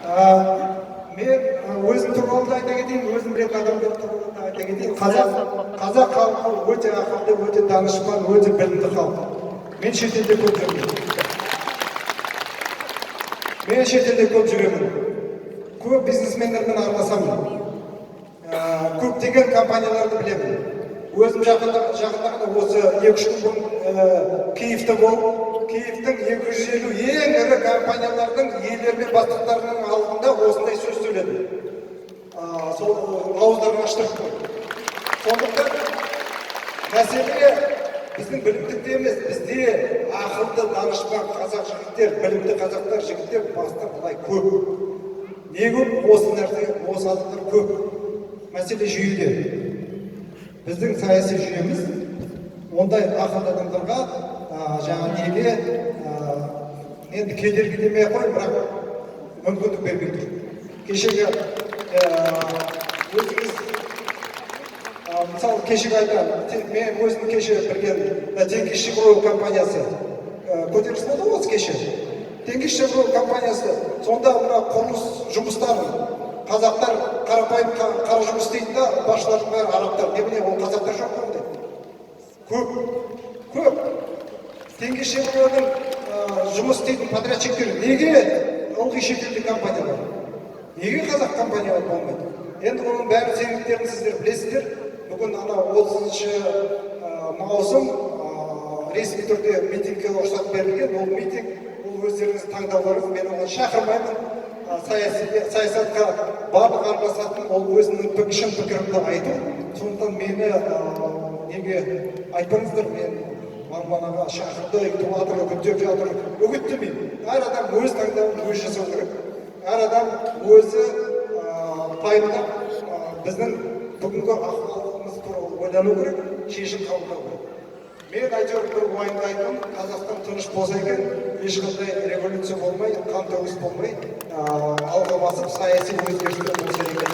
Мен өзім туралы айта кетейін, өзім білетін адамдар туралы айта кетейін. Қазақ халқы өте ақылды, өте данышпан, өте білімді халық. Мен шетелде көп жүремін. Көп бизнесмендермен араласамын. Көптеген компанияларды білемін. Өзім жақында осы 2-3 күн бұрын Киевте болып, Киевтің 250 ең ірі компаниялардың иелері мен бастықтарының алдында осындай сөз сөйледім. Сол ауыздарын аштырып қойды. Сондықтан мәселе біздің білімдікте емес, бізде ақылды, данышпан қазақ жігіттер, білімді қазақтар жігіттер бастар былай көп. Не көп? Осы нәрсе, осы азықтар көп. Мәселе жүйеде. Біздің саяси жүйеміз ондай ақылды адамдарға неге енді кедергі демей ақ қой, бірақ мүмкіндік бермей тұр. Кешегі өзіңіз мысалы кешегі айтам, мен өзім кеше білген Тенгизшевройл компаниясы көтеріліс болды осы кеше. Тенгизшевройл компаниясы сонда мына құрылыс жұмыстарын қазақтар қарапайым қара жұмыс істейді да, басшылардың бәрі арабтар. Немене ол қазақтар жоқ қой? Көп. Тенгизшевройлдың жұмыс істейтін подрядчиктер неге ылғи шетелдік компаниялар? Неге қазақ компаниялар болмайды? Енді оның бәрі себептерін сіздер білесіздер. Бүгін ана 30 маусым ресми түрде митингке рұқсат берілген. Ол митинг, ол өздеріңіз таңдауларыңыз, мен оған шақырмаймын. Саясатқа барлық араласатын, ол өзінің шын пікірімді айту. Сондықтан мені неге айтпаңыздар, мен Марманаға шақырды, туатыр, үгіттеп жатыр. Үгіттемеймін. Әр адам өз таңдауын өзі жасау керек. Әр адам өзі пайымдап, біздің бүгінгі ахуалымыз туралы ойлану керек, шешім қабылдау керек. Мен әйтеуір бір уайымдайтын, Қазақстан тыныш болса екен, ешқандай революция болмай, қантөгіс болмай, алға басып саяси өзгерістер болса екен.